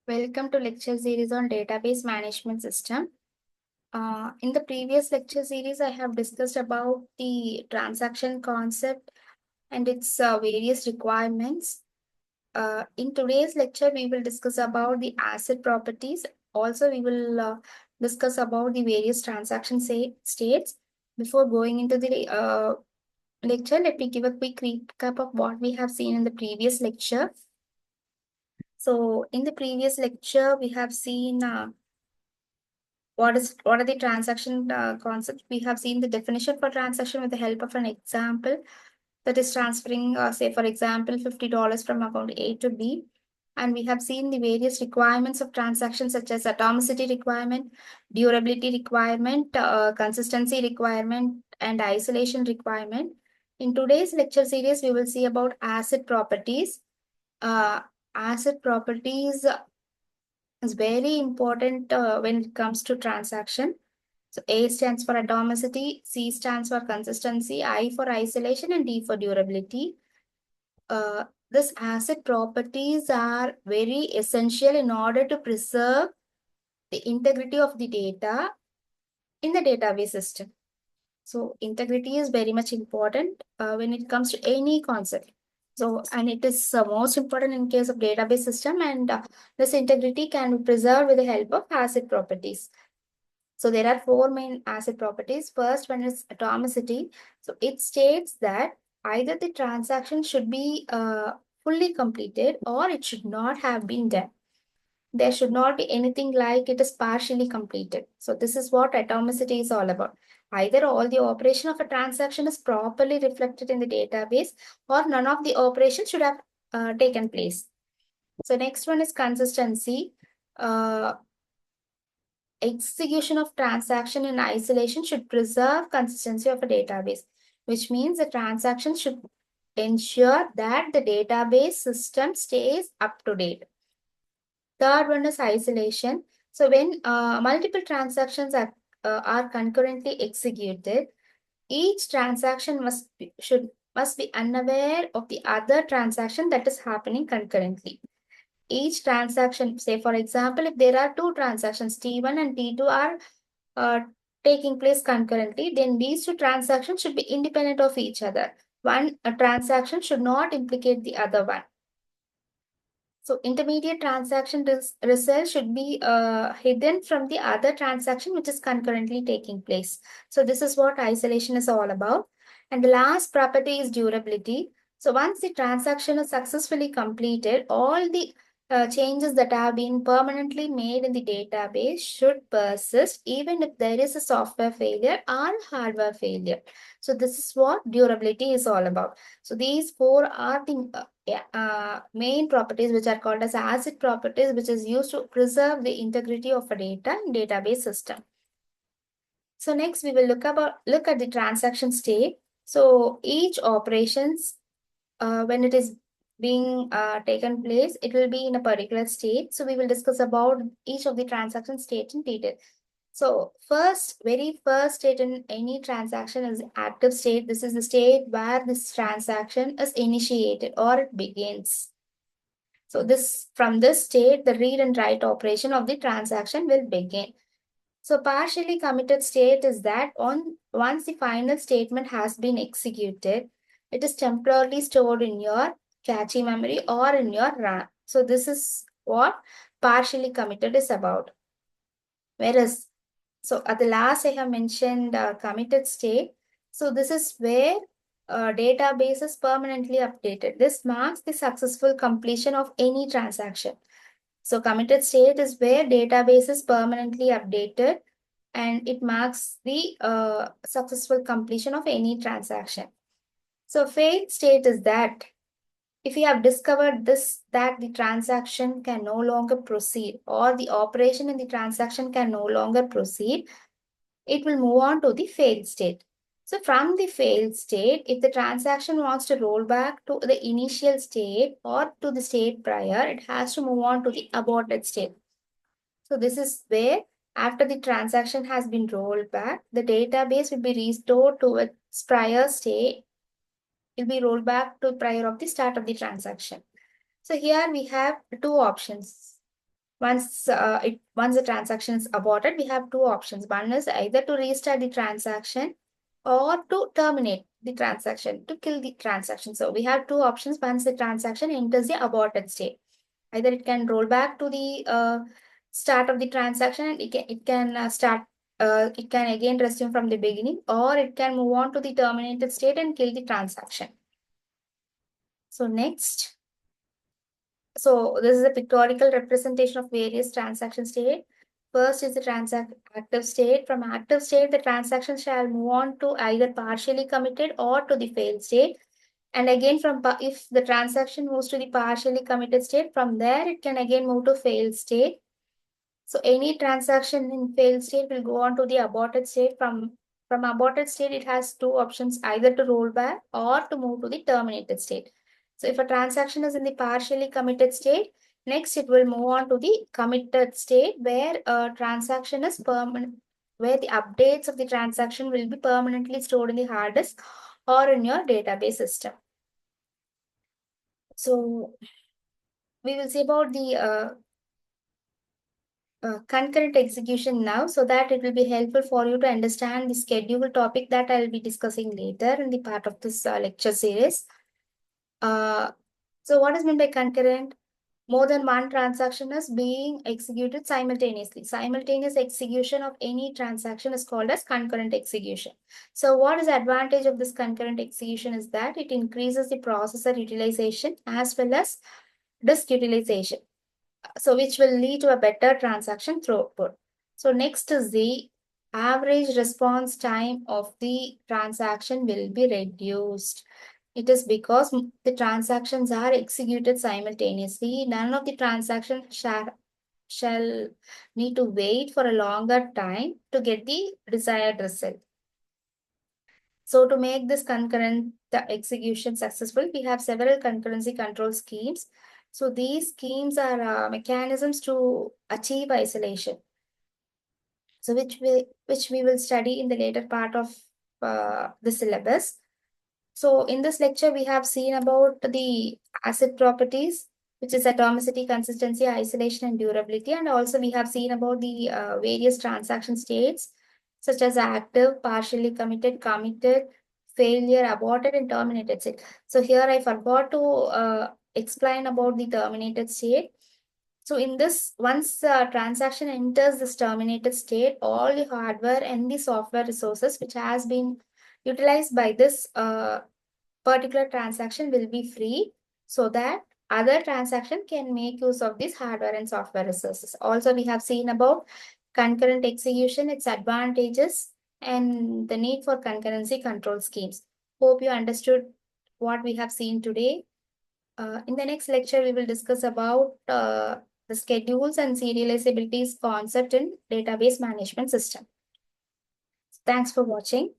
Welcome to lecture series on database management system. In the previous lecture series, I have discussed about the transaction concept and its various requirements. In today's lecture, we will discuss about the asset properties. Also, we will discuss about the various transaction states. Before going into the lecture, let me give a quick recap of what we have seen in the previous lecture. So in the previous lecture, we have seen what are the transaction concepts. We have seen the definition for transaction with the help of an example that is transferring, say, for example, $50 from account A to B. And we have seen the various requirements of transactions such as atomicity requirement, durability requirement, consistency requirement, and isolation requirement. In today's lecture series, we will see about asset properties. Asset properties is very important when it comes to transaction. So A stands for atomicity, C stands for consistency, I for isolation, and D for durability. This asset properties are very essential in order to preserve the integrity of the data in the database system. So integrity is very much important when it comes to any concept. So, and it is most important in case of database system, and this integrity can be preserved with the help of asset properties. So there are four main asset properties. First one is atomicity. So it states that either the transaction should be fully completed or it should not have been done. There should not be anything like it is partially completed. So this is what atomicity is all about. Either all the operation of a transaction is properly reflected in the database or none of the operations should have taken place. So next one is consistency. Execution of transaction in isolation should preserve consistency of a database, which means the transaction should ensure that the database system stays up to date. Third one is isolation. So when multiple transactions are concurrently executed, each transaction must be unaware of the other transaction that is happening concurrently. Each transaction, say for example, if there are two transactions, T1 and T2 are taking place concurrently, then these two transactions should be independent of each other. A transaction should not implicate the other one. So intermediate transaction result should be hidden from the other transaction which is concurrently taking place. So this is what isolation is all about. And the last property is durability. So once the transaction is successfully completed, all the changes that have been permanently made in the database should persist even if there is a software failure or hardware failure. So this is what durability is all about. So these four are the main properties which are called as asset properties, which is used to preserve the integrity of a database system. So next we will look at the transaction state. So each operations, when it is being taken place, it will be in a particular state. So we will discuss about each of the transaction state in detail. So very first state in any transaction is the active state. This is the state where this transaction is initiated or it begins. So from this state, the read and write operation of the transaction will begin. So partially committed state is that once the final statement has been executed, it is temporarily stored in your cache memory or in your RAM. So this is what partially committed is about. Whereas, so at the last I have mentioned committed state. So this is where database is permanently updated. This marks the successful completion of any transaction. So committed state is where database is permanently updated and it marks the successful completion of any transaction. So failed state is that if we have discovered that the transaction can no longer proceed or the operation in the transaction can no longer proceed, it will move on to the failed state. So from the failed state, if the transaction wants to roll back to the initial state or to the state prior, it has to move on to the aborted state. So this is where after the transaction has been rolled back, the database will be restored to its prior state. It will be rolled back to prior of the start of the transaction. So here we have two options. Once the transaction is aborted, we have two options. One is either to restart the transaction or to terminate the transaction, to kill the transaction. So we have two options once the transaction enters the aborted state. Either it can roll back to the start of the transaction and it can again resume from the beginning, or it can move on to the terminated state and kill the transaction. So next, this is a pictorial representation of various transaction state. First is the active state. From active state, the transaction shall move on to either partially committed or to the failed state. And again, if the transaction moves to the partially committed state, from there it can again move to failed state. So any transaction in failed state will go on to the aborted state. From aborted state, it has two options, either to roll back or to move to the terminated state. So if a transaction is in the partially committed state, next it will move on to the committed state where a transaction is permanent, where the updates of the transaction will be permanently stored in the hard disk or in your database system. So we will see about the concurrent execution now, so that it will be helpful for you to understand the schedule topic that I will be discussing later in the part of this lecture series. So what is meant by concurrent? More than one transaction is being executed simultaneously. Simultaneous execution of any transaction is called as concurrent execution. So what is the advantage of this concurrent execution is that it increases the processor utilization as well as disk utilization. So which will lead to a better transaction throughput. So next is the average response time of the transaction will be reduced. It is because the transactions are executed simultaneously. None of the transactions shall need to wait for a longer time to get the desired result. So to make this concurrent execution successful, we have several concurrency control schemes. So these schemes are mechanisms to achieve isolation. So which we will study in the later part of the syllabus. So in this lecture, we have seen about the acid properties, which is atomicity, consistency, isolation, and durability. And also we have seen about the various transaction states, such as active, partially committed, committed, failure, aborted, and terminated state. So here I forgot to explain about the terminated state. So in this, once the transaction enters this terminated state, all the hardware and the software resources which has been utilized by this particular transaction will be free, so that other transaction can make use of this hardware and software resources. Also, we have seen about concurrent execution, its advantages, and the need for concurrency control schemes. Hope you understood what we have seen today. In the next lecture, we will discuss about the schedules and serializabilities concept in database management system. Thanks for watching.